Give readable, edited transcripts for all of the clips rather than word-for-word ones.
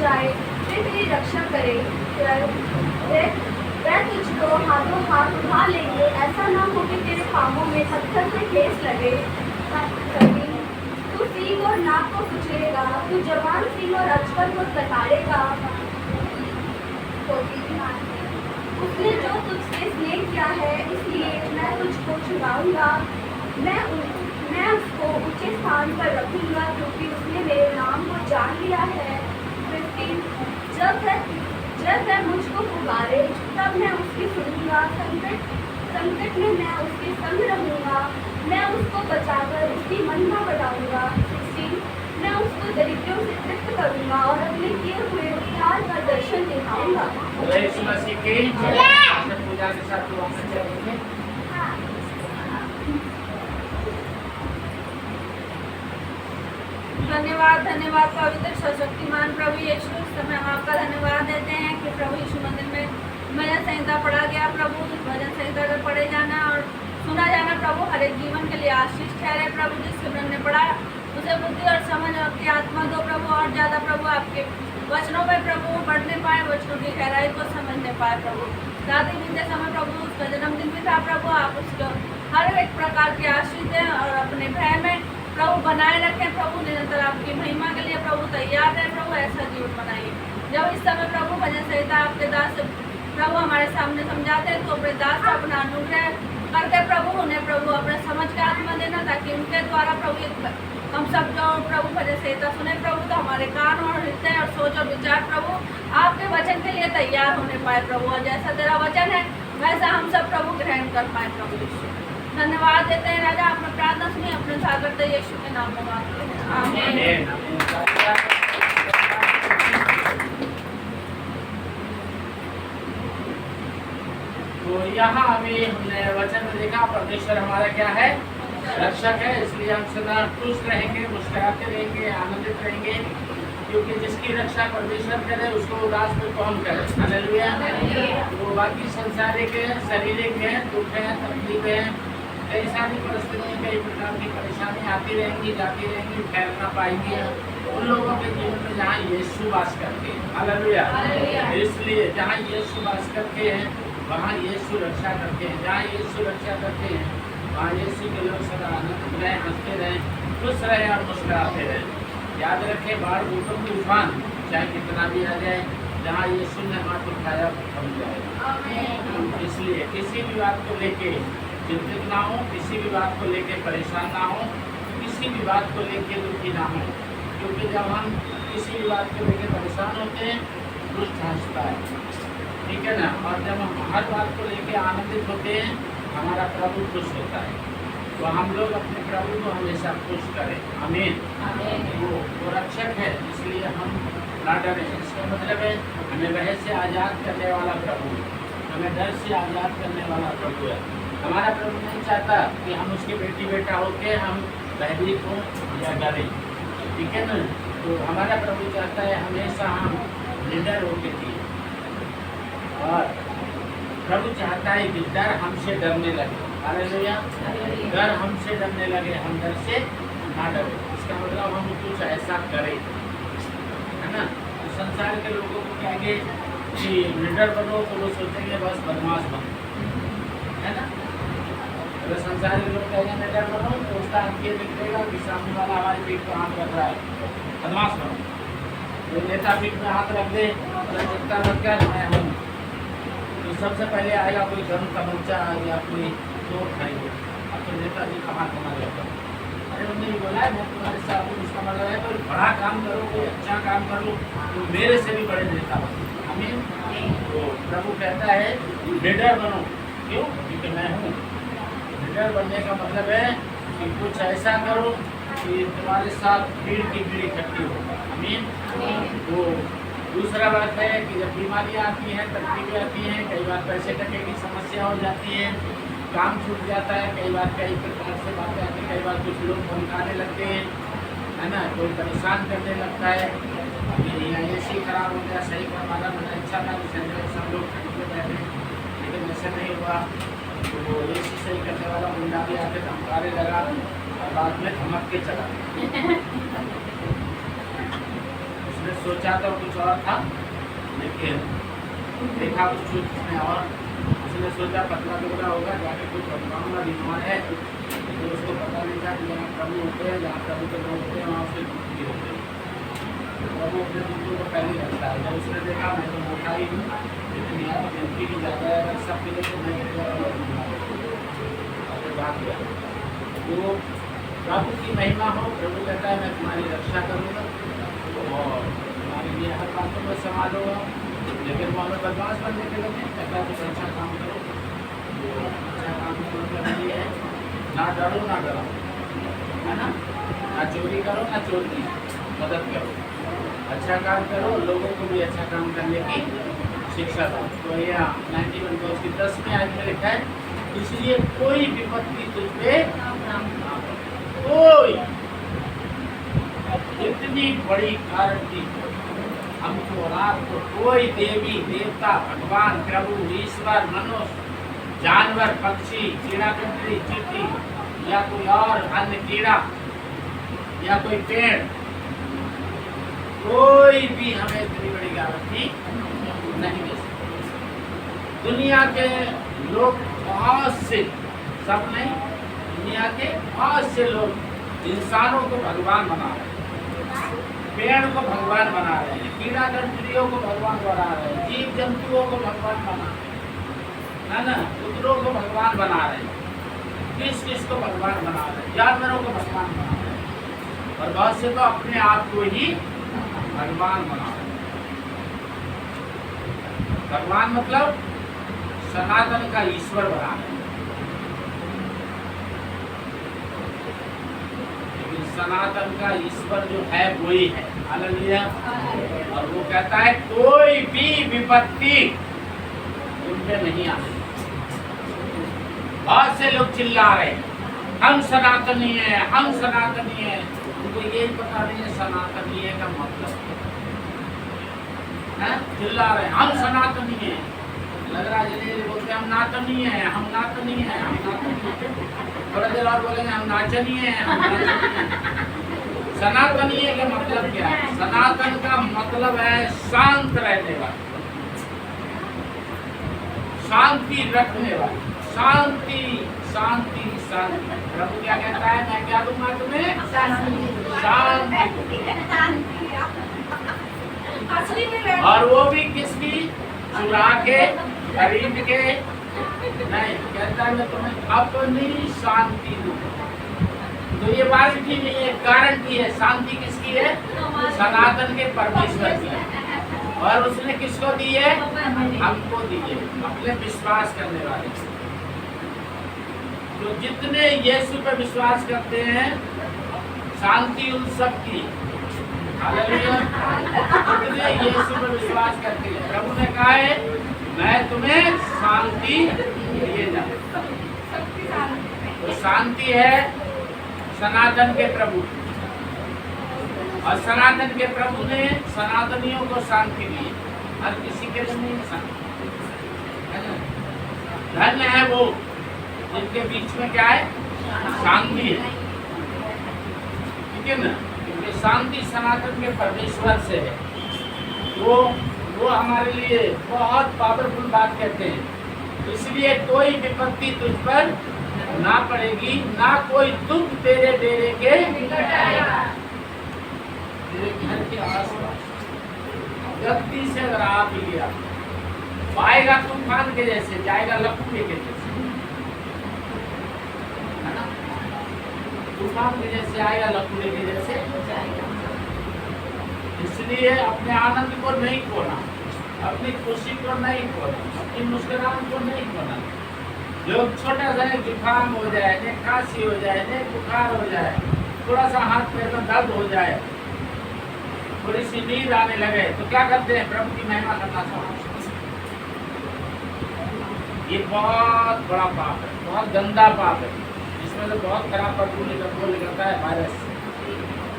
बचाए, वे तेरी रक्षा करे। वह तुझको हाथों हाथ उठा लेंगे, ऐसा ना हो कि तेरे पाँवों में पत्थर से ठेस लगे। तू सींग और नाक को कुचलेगा, तू जवान सिंह और अजगर को लताड़ेगा। उसने जो तुझसे स्नेह किया है, इसलिए मैं तुझको छुड़ाऊंगा। मैं उसको ऊंचे स्थान पर रखूंगा, क्योंकि उसने मेरे नाम को जान लिया है। 15 जब वह मुझको पुकारे, तब मैं उसकी सुनूंगा। संकट में मैं उसके संग रहूंगा, मैं उसको बचाकर उसकी महिमा बढ़ाऊंगा। 16 मैं उसको दरिद्रों से तृप्त करूंगा और अपने किए हुए उद्धार का दर्शन दिखाऊंगा। यीशु मसीह की जय। पूजा के साथ दुआ में चलेंगे। धन्यवाद पवित्र सशक्तिमान प्रभु यीशु। इस समय हम आपका धन्यवाद देते हैं कि प्रभु यीशु मंदिर में भजन संहिता पढ़ा गया। प्रभु इस भजन संहिता का पढ़े जाना और सुना जाना प्रभु हर एक जीवन के लिए आशीष ठहरे। प्रभु जिस सिमरन ने पढ़ा उसे बुद्धि और समझ और आपकी आत्मा दो प्रभु, और ज़्यादा प्रभु आपके वचनों में प्रभु पढ़ने पाए, वचनों की गहराई को समझने पाए। प्रभु दादी बीते समय प्रभु उसका जन्मदिन भी था प्रभु, आप उसको हर एक प्रकार की आशीष दें और अपने भय में प्रभु बनाए रखें। प्रभु निरंतर आपकी महिमा के लिए प्रभु तैयार रहे। प्रभु ऐसा जीवन बनाइए। जब इस समय प्रभु भजन संहिता आपके दास प्रभु हमारे सामने समझाते हैं, तो अपने दास का अपना अनुग्रह करके प्रभु उन्हें प्रभु अपने समझ का आत्मा देना, ताकि उनके द्वारा प्रभु हम सब जो प्रभु भजन संहिता सुने प्रभु, तो हमारे कान और हृदय और सोच और विचार प्रभु आपके वचन के लिए तैयार होने पाए प्रभु, और जैसा तेरा वचन है वैसा हम सब प्रभु ग्रहण कर पाए। प्रभु यीशु धन्यवाद देते हैं राजा, आपने प्रार्थना सुनी, अपने सागर यीशु के नाम में मांगते हैं, आमीन। तो यहाँ अभी हमने वचन में देखा परमेश्वर हमारा क्या है, रक्षक है। इसलिए हम सदा खुश रहेंगे, मुस्कुराते रहेंगे, आनंदित रहेंगे, क्योंकि जिसकी रक्षा परमेश्वर करे उसको उदास में कौन करे। हालेलुया। तो बाकी संसारिक है, शारीरिक है, दुख है, तकलीफ है, कई सारी परिस्थितियाँ, कई प्रकार की परेशानी आती रहेंगी, जाती रहेंगी, ठहर ना पाएंगी उन लोगों के जीवन में जहाँ यीशु वास करते हैं। हालेलुया। इसलिए जहाँ यीशु वास करते हैं वहाँ यीशु रक्षा करते हैं। जहाँ यीशु रक्षा करते हैं वहाँ यीशु के लोग सदा आनंदित रहें, हंसते रहें, खुश रहें और मुस्कुराते रहें। याद रखें, बाढ़ भूकंप तूफान चाहे कितना भी आ जाए, जहाँ यीशु ने हाथ उठाया थम जाएगा। इसलिए किसी भी बात को लेके चिंतित ना हो, किसी भी बात को लेके परेशान ना हो, किसी भी बात को लेके दुखी ना हो, क्योंकि जब हम किसी भी बात को लेके परेशान होते हैं दुष्ट हंसता है, ठीक है ना। और जब हम हर बात को लेके आनंदित होते हैं हमारा प्रभु खुश होता है। तो हम लोग अपने प्रभु को हमेशा खुश करें। आमीन। वो रक्षक है, इसलिए हम ना डरें। इसका मतलब है हमें वह से आज़ाद करने वाला प्रभु, हमें डर से आज़ाद करने वाला प्रभु है। हमारा प्रभु नहीं चाहता कि हम उसके बेटी बेटा होके हम भयभीत हों या डरें, ठीक है ना। तो हमारा प्रभु चाहता है हमेशा हम निडर होके जिए, और प्रभु चाहता है कि डर हमसे डरने लगे। हालेलुया। डर हमसे डरने लगे, हम डर से ना डरे। इसका मतलब हम कुछ ऐसा करें, है ना। तो संसार के लोगों को कहेंगे कि निडर बनो, तो वो सोचेंगे बस बदमाश बनो, है ना। अगर संसार के लोग कहेंगे निडर बनो तो उसका अंकित निकलेगा कि सामने वाला हमारी पीठ पर हाथ रख रहा है, बदमाश बनो। तो नेता पीठ में हाथ रख दे, चिंता रख कर मैं हूँ, तो सबसे पहले आएगा कोई धर्म का बच्चा या कोई चोर खाएंगे, अब तो नेताजी का हाथ बना जाता है। अरे उन्होंने बोला है मैं तुम्हारे साथ हूँ, इसका मतलब है कोई बड़ा काम करो, कोई अच्छा काम करो, तो मेरे से भी बड़े नेता बनो। आमीन। तो प्रभु कहता है निडर बनो, क्यों? क्योंकि मैं हूँ। निडर बनने का मतलब है कि कुछ ऐसा करो कि तुम्हारे साथ भीड़ की भीड़ इकट्ठी हो। आमीन। तो दूसरा बात है कि जब बीमारियाँ आती हैं, तकलीफें आती हैं, कई बार पैसे टके की समस्या हो जाती है, काम छूट जाता है, कई बार कई प्रकार से बातें आती हैं, कई बार कुछ लोग धमकाने लगते हैं, है ना, कोई परेशान करने लगता है कि ये सी खराब हो गया, सही करवाना मैंने अच्छा था कि सब लोग खरीदते बैठे, लेकिन ऐसा नहीं हुआ। तो वो ये सही करने वाला गुंडा भी आके धमकाने लगा और बाद में धमक के चला। सोचा तो कुछ और था, लेकिन देखा कुछ उसने और, उसने सोचा पतला टुकड़ा होगा, जाके कुछ बताऊंगा बीमार है, तो उसको पता नहीं था कि यहाँ प्रभु होते हैं, जहाँ प्रभु के लोग होते हैं वहाँ उसके दुखी होते हैं। प्रभु अपने दुखों को पहले रखता है। जब उसने देखा मैं तो मोटा ही हूँ, लेकिन यहाँ तो गिनती भी ज़्यादा है, अगर सब मिले तो मैं बात गया। तो प्रभु की महिमा हो, प्रभु कहता है मैं तुम्हारी रक्षा करूँगा और तुम्हारे लिए हर बातों में संभालूंगा। लेकिन वो हमें बदमाश बनने के लगे, कहता है कुछ अच्छा काम करो, अच्छा काम करने के लिए ना डरो ना डरो, है ना, ना चोरी करो ना चोर की मदद करो, अच्छा काम करो, लोगों को भी अच्छा काम करने की शिक्षा दो। तो यहाँ 91 को उसकी 10वीं आयत में लिखा है, इसलिए कोई विपत्ति तुझ पे कोई इतनी बड़ी कारण की हमको रात को कोई देवी देवता भगवान प्रभु ईश्वर मनुष्य जानवर पक्षी कीड़ा कटरी चींटी या कोई और अन्य कीड़ा या कोई पेड़, कोई भी हमें इतनी बड़ी गारंटी नहीं दे सकता। दुनिया के लोग बहुत से, सब नहीं, दुनिया के बहुत से लोग इंसानों को भगवान बना रहे हैं, पेड़ को भगवान बना रहे हैं, कीड़ा कटरियों को भगवान बना रहे हैं, जीव जंतुओं को भगवान बना रहे हैं, है ना, पुत्रों को भगवान बना रहे हैं, किस किस को भगवान बना रहे हैं, जानवरों को भगवान बना रहे हैं, और बहुत से तो अपने आप को ही भगवान बना रहे हैं। भगवान मतलब सनातन का ईश्वर बना रहे हैं। सनातन का ईश्वर जो है वही है, हालेलुया। और वो कहता है कोई भी विपत्ति उनपे नहीं आती। बहुत से लोग चिल्ला रहे हम सनातनी हैं, हम सनातनी हैं, उनको यही पता नहीं है सनातनी है का मतलब है। चिल्ला रहे हम सनातनी हैं, लग रहा है बोलते हम नातनी हैं, हम नातनी हैं, हम नातनी हैं, थोड़ा देर और बोलेंगे हम नाचनी हैं, हम नाचनी हैं। सनातनी का मतलब क्या है? सनातन का मतलब है शांत रहने वाला, शांति रखने वाला, शांति शांति शांति। प्रभु क्या कहता है, मैं क्या दूंगा तुम्हें? शांति। और वो भी किसकी? चुरा के, खरीद के नहीं, कहता है मैं तुम्हें अपनी शांति दूंगा। तो ये वारंटी नहीं है, गारंटी है। शांति किसकी है? सनातन के परमेश्वर की है। और उसने किसको दी है? हमको दी है, अपने विश्वास करने वाले। तो जितने यीशु पे विश्वास करते हैं, शांति उन सब की। हालेलुया। जितने यीशु पे विश्वास करते हैं, प्रभु ने कहा है मैं तुम्हें शांति दिए जाऊं। तो शांति है सनातन के प्रभु, और सनातन के प्रभु ने सनातनियों को शांति दी, हर किसी के लिए नहीं शांति। धन्य है वो जिनके बीच में क्या है? शांति है, ठीक है ना, क्योंकि शांति सनातन के परमेश्वर से है। वो हमारे लिए बहुत पावरफुल बात कहते हैं। इसलिए कोई विपत्ति तुझ पर ना पड़ेगी, ना कोई दुख तेरे डेरे के तेरे घर के आसपास। गलती से अगर आ भी गया, आएगा तूफान के जैसे, जाएगा लपटे के जैसे, है ना, तूफान के जैसे आएगा, लपटे के जैसे जाएगा। इसलिए अपने आनंद को नहीं खोना, अपनी खुशी को नहीं खोना, अपनी मुस्कुराहट को नहीं खोना। लोग छोटा सा जुकाम हो जाए, ने खांसी हो जाए, ने बुखार हो जाए, थोड़ा सा हाथ पैर में दर्द हो जाए, थोड़ी सी नींद आने लगे, तो क्या करते हैं? प्रभु की महिमा करना चाहते। ये बहुत बड़ा पाप है, बहुत गंदा पाप है। इसमें तो बहुत खराब बदबू निकलता है, वायरस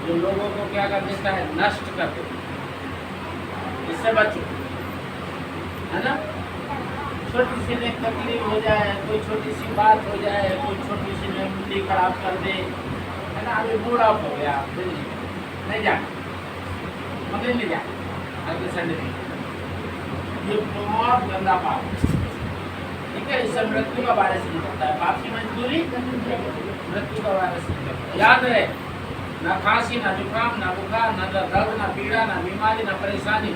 जो लोगों को क्या कर देता है? नष्ट कर देता है। इससे बचो, है ना। छोटी सी एक तकलीफ हो जाए, कोई छोटी सी बात हो जाए, कोई छोटी सी मुंडी खराब कर दे, है ना, अभी बूढ़ा हो गया, नहीं जाए, मंदिर नहीं जाए, अगले संडे दिन। ये बहुत गंदा पाप है, ठीक है। इससे मृत्यु का वायरस निकलता है। पाप की मजदूरी मृत्यु का वायरस निकलता है। याद रहे, ना खांसी, ना जुकाम, ना बुखार, ना दर्द, ना पीड़ा, ना बीमारी, ना परेशानी,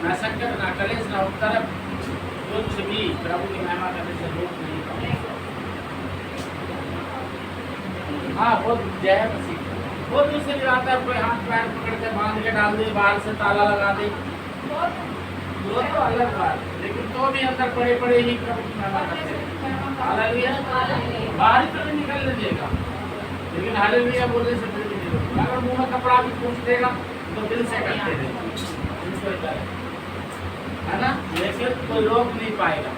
ना संकट, ना कलेश, ना उपद्रव, कुछ भी प्रभु की महिमा करने से रोक नहीं पाएगा। हाँ, वो जय मसीह। वो दूसरी बात है, कोई हाथ पैर पकड़ के बांध के डाल दे, बाहर से ताला लगा दे, वो तो अलग बात है। लेकिन तो भी अंदर पड़े पड़े ही प्रभु की महिमा करते हैं। हालेलुया। बाहर तो नहीं निकलने देगा, लेकिन हालेलुया बोलने से फिर भी नहीं रोकेगा। अगर मुंह में कपड़ा भी पूछ देगा तो दिल से करते रहेगा, है ना। लेकिन कोई रोक नहीं पाएगा।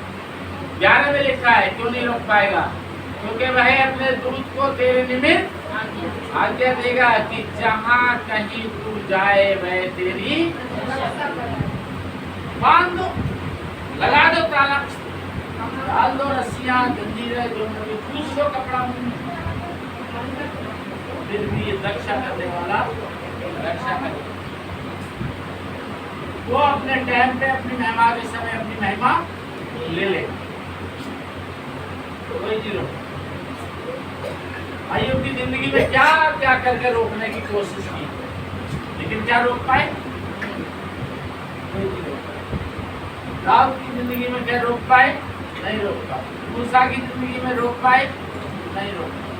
11 में लिखा है, क्यों नहीं रोक पाएगा? क्योंकि वह अपने दूत को तेरे निमित्त आज्ञा देगा कि जहाँ कहीं तू जाए वह तेरी बांध दो, लगा दो ताला, डाल दो रस्सियां, जंजीरें, जो पूछ दो कपड़ा, फिर भी ये रक्षा करने वाला रक्षा करे। वो अपने टाइम पे अपनी महिमा के समय अपनी महिमा ले ले, कोई नहीं रोक। आयु की जिंदगी में क्या क्या करके रोकने की कोशिश की, लेकिन क्या रोक पाए? कोई नहीं रोक पाए। दाऊद की जिंदगी में क्या रोक पाए? नहीं रोक पाए। मूसा की जिंदगी में रोक पाए? नहीं रोक पाए।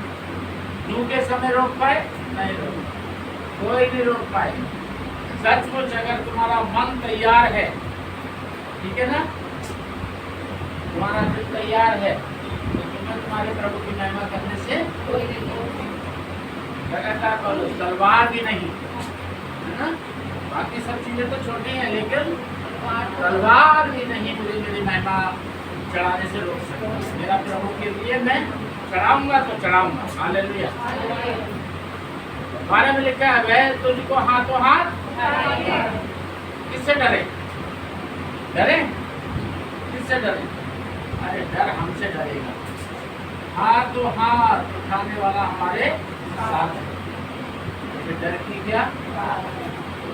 नूह के समय रोक पाए? नहीं रोक पाए। कोई नहीं रोक पाए। सचमुच अगर तुम्हारा मन तैयार है, ठीक है ना, तुम्हारा दिल तैयार है, तुम्हारे प्रभु की महिमा करने से कोई नहीं रोकेगा। लगातार बोलो, तलवार भी नहीं, है ना। बाकी सब चीजें तो छोटी हैं, लेकिन तलवार भी नहीं मुझे मेरी महिमा चढ़ाने से रोक सकती। मेरा प्रभु के लिए मैं चढ़ाऊंगा तो चढ़ाऊंगा। हालेलुया। 12 में लिखा है, वह तुझको हाथों हाथ। किससे डरे? डरे? किससे डरे? अरे डर हमसे डरेगा। हाथों हाथ उठाने वाला हमारे साथ है। डर की क्या?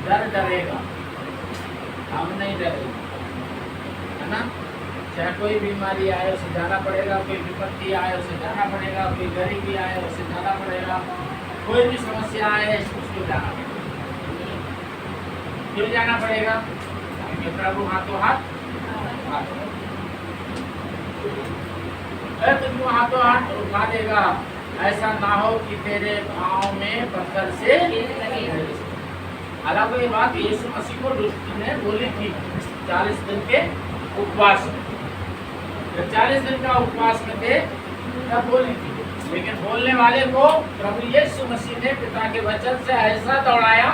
डर डरेगा, हम नहीं डरेगा, है ना। चाहे कोई बीमारी आए उसे जाना पड़ेगा, कोई विपत्ति आए उसे जाना पड़ेगा, कोई गरीबी आए उसे जाना पड़ेगा, कोई भी समस्या आए उसको जाना पड़ेगा। क्यों जाना पड़ेगा? क्योंकि प्रभु हाथों हाथ तुझको हाथों हाथ उठा देगा। ऐसा ना हो कि तेरे पाँव में पत्थर से। हालांकि ये बात यीशु मसीह को दुष्ट ने बोली थी 40 दिन के उपवास में। जब 40 दिन का उपवास में थे तब बोली थी, लेकिन बोलने वाले को प्रभु यीशु मसीह ने पिता के वचन से ऐसा दौड़ाया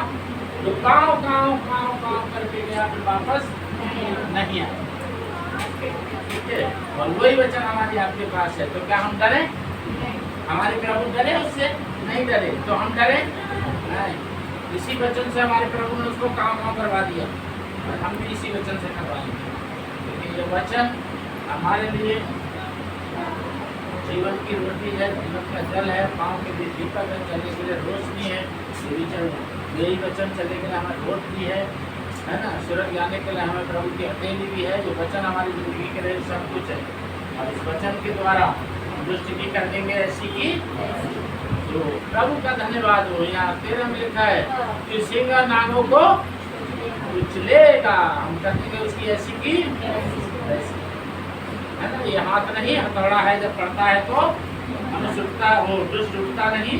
जो काँव काँव काँव काँव करके गया, फिर वापस नहीं आया। ठीक है, और वही वचन हमारी आपके पास है। तो क्या हम डरे? हमारे प्रभु डरे उससे? नहीं डरे। तो हम डरे नहीं। इसी वचन से हमारे प्रभु ने उसको काम करवा दिया, और हम भी इसी वचन से करवाएंगे। लेकिन ये वचन हमारे लिए जीवन की रोटी है, जीवन का जल है, पाँव के लिए दीपक है, चलने के लिए रोशनी है। यही वचन चलने के लिए हमें रोशनी है ना। सूरज जाने के लिए हमें प्रभु की हथेली भी है। जो वचन हमारी जिंदगी के लिए सब कुछ है, और इस वचन के द्वारा दुष्ट की कर देंगे ऐसी की जो प्रभु का धन्यवाद हो। यहाँ 13 में लिखा है कि सिंह नागों को उछलेगा, हम कर देंगे उसकी ऐसी की ऐसी, है ना। ये हाथ नहीं, हथौड़ा है, जब पड़ता है तो मनुष्य उठता, वो दुष्ट उठता नहीं।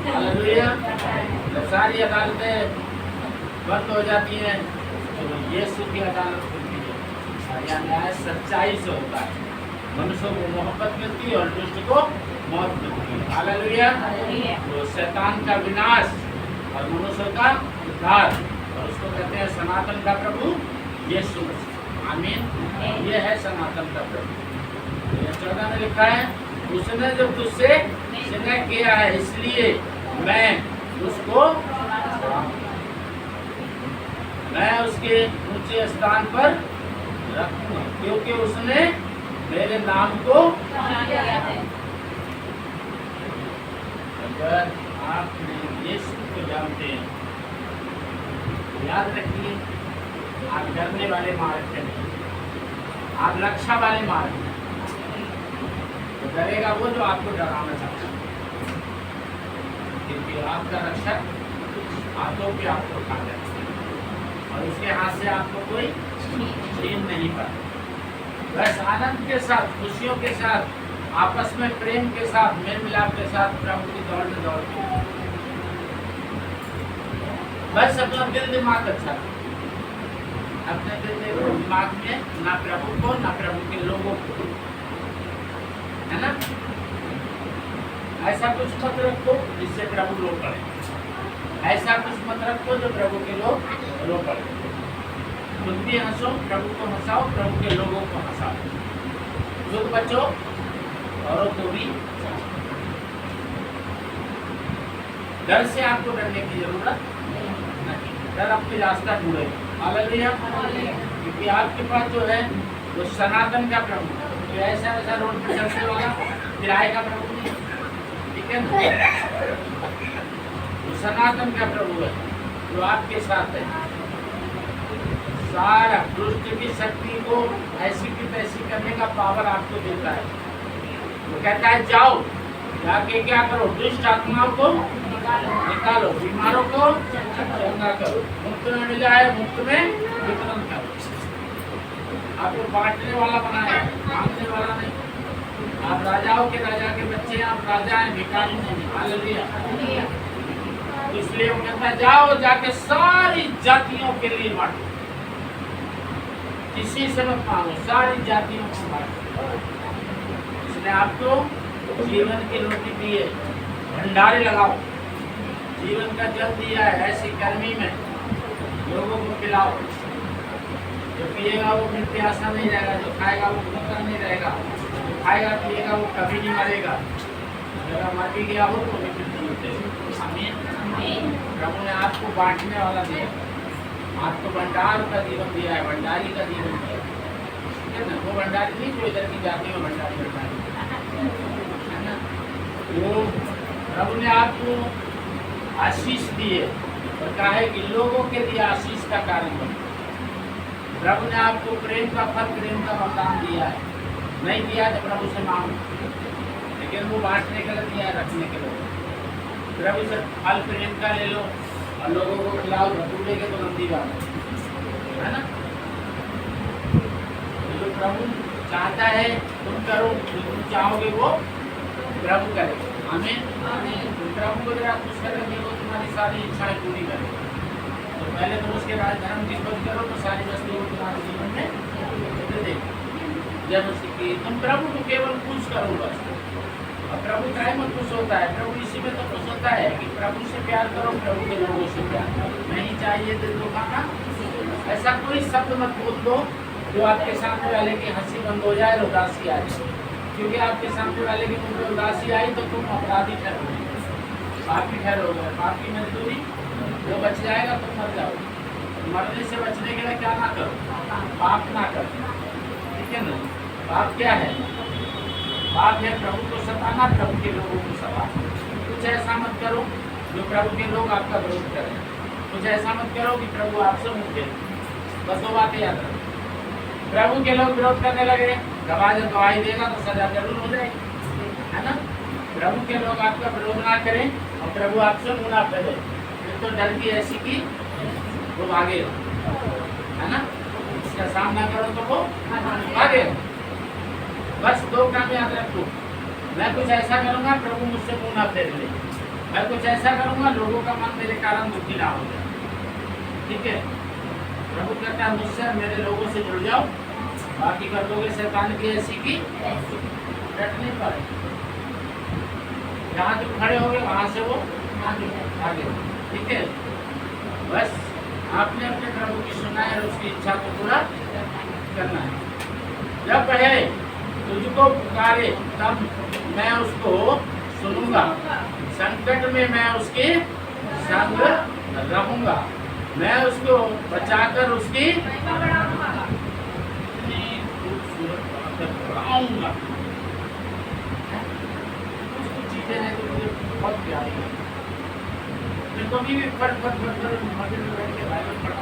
हालेलुया। जब सारी अदालतें बंद हो जाती हैं तो यीशु की अदालत खुलती है, और यह न्याय सच्चाई से होता है। मनुष्य को मोहब्बत मिलती है और दुष्ट को मौत मिलती है। हालेलुया। तो शैतान का विनाश और मनुष्य का उद्धार, और उसको कहते हैं सनातन का प्रभु यीशु मसीह। आमीन। ये है सनातन का प्रभु। 14 में लिखा है, उसने जो तुझसे स्नेह किया है इसलिए मैं उसको, मैं उसके ऊंचे स्थान पर रखूंगा, क्योंकि उसने मेरे नाम को। अगर आप यीशु को जानते हैं याद रखिए, आप डरने वाले मार्ग पे नहीं, आप रक्षा वाले मार्ग पे। तो डरेगा वो जो आपको डराना चाहता है, क्योंकि आपका रक्षक हाथों पे आपको उठा देता है और उसके हाथ से आपको कोई छीन नहीं पाता। बस आनंद के साथ, खुशियों के साथ, आपस में प्रेम के साथ, मेल मिलाप के साथ प्रभु की दौड़ में दौड़ते हैं। बस अपना दिल दिमाग अच्छा रखो। अपने दिमाग में ना प्रभु को ना प्रभु के लोगों को, है ना, ऐसा कुछ मत रखो जिससे प्रभु लो पड़े, ऐसा कुछ मत रखो जो प्रभु के लोग लो पड़े। खुद भी हंसो, प्रभु को हंसाओ, प्रभु के लोगों को हंसाओ, दुख बचो औरों को भी। डर से आपको डरने की जरूरत नहीं, डर अपनी रास्ता ढूंढे। हालेलुया। क्योंकि आपके पास जो है वो सनातन का प्रभु, तो ऐसा ऐसा रोड पे चलने वाला किराए का प्रभु नहीं, ठीक है ना। वो सनातन का प्रभु है जो आपके साथ है। सारा दुष्ट की शक्ति को ऐसी की तैसी करने का पावर आपको देता है। वो कहता है जाओ, जाके क्या करो, दुष्ट आत्माओं को निकालो, बीमारों को चंगा करो, मुफ्त में मिला है मुफ्त में वितरण करो। आपको बांटने वाला बनाया, मांगने वाला नहीं। आप राजाओं के राजा के बच्चे हैं, आप राजा हैं, भिखारी नहीं। हालेलुया। इसलिए वो कहता है जाओ, जाके सारी जातियों के लिए बांटो, किसी से मत मांगो, सारी जातियों को बांटो। इसने आपको जीवन की रोटी दी है, भंडारे लगाओ, जीवन का जल दिया है, ऐसी गर्मी में लोगों को खिलाओ। जो पिएगा वो फिर प्यासा नहीं रहेगा, जो खाएगा वो भूखा नहीं रहेगा, जो खाएगा पिएगा वो कभी नहीं मरेगा। अगर मर भी गया हो तो भी फिर जीवित है। आमीन। प्रभु ने आपको बांटने वाला दिया, आपको भंडार का जीवन दिया है, भंडारी का जीवन दिया है, ठीक है ना। वो भंडारी नहीं जो इधर की जाति में भंडारी है ना। वो प्रभु ने आपको आशीष दी है और कहा है कि लोगों के लिए आशीष का कारण बनो। प्रभु ने आपको प्रेम का फल, प्रेम का वरदान दिया है। नहीं दिया तो प्रभु से मांगो, लेकिन वो बांटने के लिए दिया है, रखने के लिए। प्रभु से फल प्रेम का ले लो और लोगों को खिलाओ, धतूरे के तो गंदी बात है ना। जो प्रभु चाहता है तुम करो, जो तुम चाहोगे वो प्रभु करे। आमीन। प्रभु को जरा खुश करेंगे, वो तुम्हारी सारी इच्छाएं पूरी करेगा। तो पहले तो उसके राज धर्म की खोज करो तो सारी वस्तुओं तुम्हारे जीवन में दे देगा। जब उसकी तुम प्रभु को केवल खुश करो बस। और प्रभु काय में खुश होता है, प्रभु इसी में तो खुश होता है कि प्रभु से प्यार करो, प्रभु के लोगों से प्यार करो। नहीं चाहिए दिल दुखाना, ऐसा कोई शब्द मत बोल दो जो आपके सामने वाले की हंसी बंद हो जाए और उदासी आ जाए। क्योंकि आपके सामने वाले की मुंह में उदासी आई तो तुम अपराधी ठहरोगे, पापी ठहरोगे। पाप की मजदूरी जो बच जाएगा तुम मर जाओगे। मरने से बचने के लिए क्या ना करो, पाप ना करो, ठीक है ना। पाप क्या है? पाप है प्रभु को सताना, प्रभु के लोगों को सताना। कुछ ऐसा मत करो जो प्रभु के लोग आपका विरोध करें, कुछ ऐसा मत करो कि प्रभु आपसे मुँह फेरे। बस दो बातें याद रखो, प्रभु के लोग विरोध करने लगे, गवाह जब गवाही देगा तो सजा जरूर हो जाएगी, है ना। प्रभु के लोग आपका विरोध ना करें और प्रभु आपसे मुँह ना फेरे, फिर तो डर की ऐसी की वो भागे, है ना। इसका सामना करो तो वो भागे। बस दो काम याद रखो, मैं कुछ ऐसा करूँगा प्रभु मुझसे मुँह ना फेर ले, मैं कुछ ऐसा करूँगा लोगों का मन मेरे कारण दुखी ना हो जाए, ठीक है। प्रभु कहता है मुझसे मेरे लोगों से जुड़ जाओ, बाकी कर दोगे शैतान की ऐसी की डट नहीं पाए। जहाँ तुम खड़े होगे वहाँ से वो आगे, ठीक है। बस आपने अपने प्रभु की सुना है और उसकी इच्छा को पूरा करना है। जब कहे तुझको पुकारे तब मैं उसको सुनूंगा, संकट में मैं उसके संग रहूंगा, मैं उसको बचाकर उसकी बढ़ाऊंगा। कुछ चीजें हैं तो मुझे बहुत प्यारी है। कभी भी फट मस्जिद में बैठ के बाइबल पढ़ता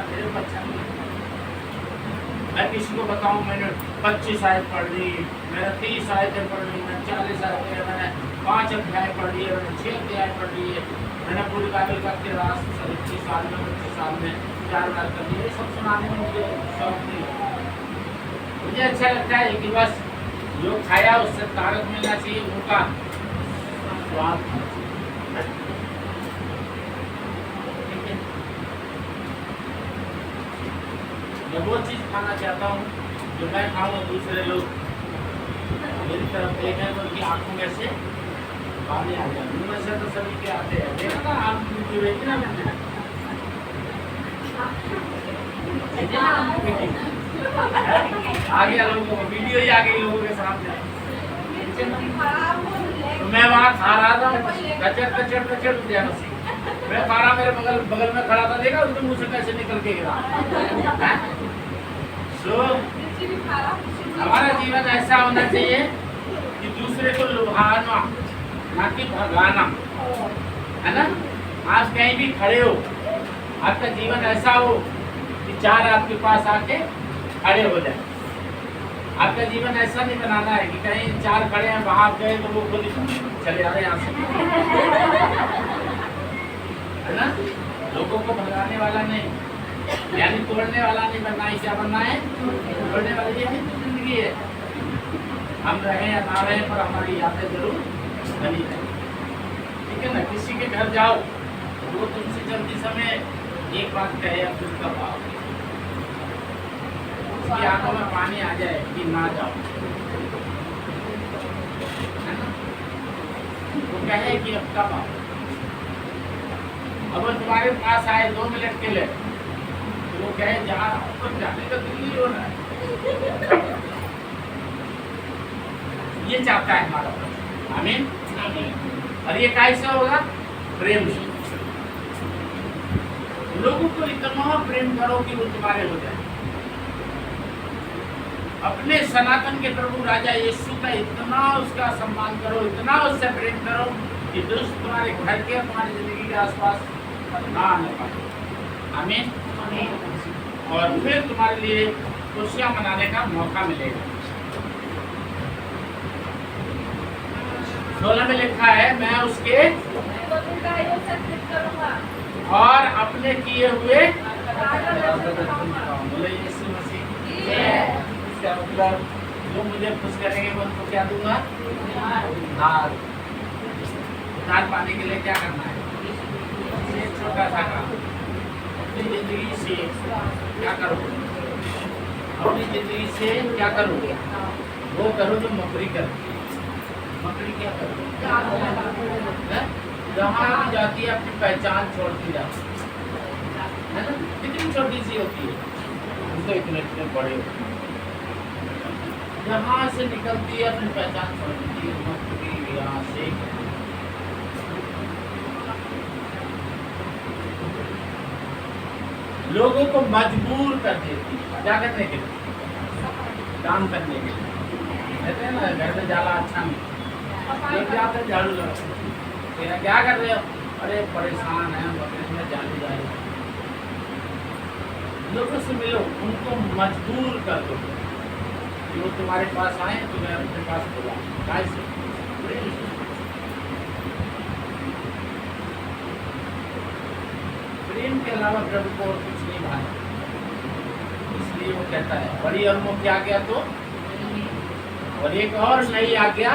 मैं किसी को बताऊं मैंने 25 आयत पढ़ ली, मैंने 30 आयतें पढ़ ली, मैंने 40 आयतें, मैंने 5 अध्याय पढ़ लिए, मैंने 6 अध्याय पढ़ लिए, मैंने पूरी बाइबल का इतिहास 25 साल में 25 साल में 4 बार कर दिया। ये सब सुनाने में मुझे शौक नहीं है। मुझे अच्छा लगता है कि बस जो खाया उससे ताकत मिलना चाहिए, उनका स्वाद। मैं वो चीज़ खाना चाहता हूँ जो मैं खाऊँ, दूसरे लोग मेरी तरफ देखें तो उनकी आंखों में से पानी आ जाए। मुँह में से तो सभी के आते हैं, देखा ना आप वीडियो भेजी ना मैंने, आ गया लोगों को, वीडियो ही आ गई लोगों के सामने। तो मैं वहाँ खा रहा था, कचर कचर कचर दिया नसी, मैं खा रहा, मेरे बगल में खड़ा था, देखा उसके मुँह से कैसे निकल के गिरा। सो हमारा जीवन ऐसा होना चाहिए कि दूसरे को लुभाना, ना कि भगाना, है ना। आज कहीं भी खड़े हो, आपका जीवन ऐसा हो कि 4 आपके पास आके खड़े हो जाए। आपका जीवन ऐसा नहीं बनाना है कि कहीं 4 खड़े हैं, वहां गए तो वो खुद चले आ रहे यहाँ से, है ना। लोगों को भगाने वाला नहीं, यानी तोड़ने वाला नहीं बनना है। क्या बनना है? तोड़ने वाली। यही तो जिंदगी है। हम रहे या ना रहे, पर हमारी यादें जरूर बनी रहे, ठीक है ना। किसी के घर जाओ, वो तुमसे चलते समय एक बात कहे, अब तुम कब आओगे, उसकी आंखों में पानी आ जाए कि ना जाओ, है ना। वो कहे कि अब कब आओ। अब वो तुम्हारे पास आए 2 मिनट के लिए, तो वो कहे जा रहा हूँ, तो जाने का दिल नहीं हो रहा है। ये चाहता है हमारा प्रभु। आमीन। और ये कैसे होगा? प्रेम से। लोगों को इतना प्रेम करो कि वो तुम्हारे हो जाए। अपने सनातन के प्रभु राजा यीशु का इतना उसका सम्मान करो, इतना उससे प्रेम करो कि दुष्ट तुम्हारे घर के, तुम्हारी जिंदगी के आसपास ना आने पाए। आमीन। और फिर तुम्हारे लिए खुशियां मनाने का मौका मिलेगा। 16 में लिखा है, मैं उसके और अपने किए हुए, बोले यीशु मसीह। इसका मतलब जो मुझे खुश करेंगे मैं उनको क्या दूंगा? उद्धार। उद्धार पाने के लिए क्या करना है? एक छोटा सा काम, अपनी जिंदगी से क्या करो? अपनी जिंदगी से क्या करो? वो करो जो मकड़ी करती है। मकड़ी क्या करती है? जहाँ भी जाती है अपनी पहचान छोड़ती जाती है ना। कितनी छोटी सी होती है, तो इतने इतने बड़े होते हैं। जहाँ से निकलती है अपनी पहचान छोड़ती है। मकड़ी यहाँ से लोगों को मजबूर कर देती है क्या करने के लिए? काम करने के लिए। कहते हैं ना, घर में जाला अच्छा नहीं, लोग जाते झाड़ू लगा, क्या कर रहे हो? अरे परेशान है, बकरीद में जाने जाए। लोगों से मिलो, उनको मजबूर कर दो कि वो तुम्हारे पास आए, तुम्हें अपने पास बुला। कैसे? प्रेम के अलावा प्रभु को और कुछ नहीं भाना, इसलिए वो कहता है बड़ी और मुख्य आज्ञा तो, और एक और नई आज्ञा,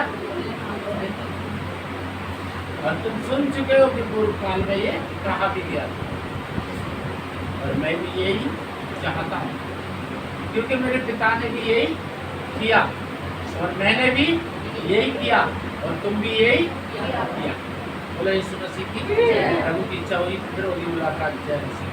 और तुम सुन चुके हो कि पूर्व काल में ये कहा भी गया था, और मैं भी यही चाहता हूँ, क्योंकि मेरे पिता ने भी यही किया और मैंने भी यही किया और तुम भी यही किया। बोले यीशु मसीह की, प्रभु की इच्छा हुई फिर होगी मुलाकात। जय मसीह।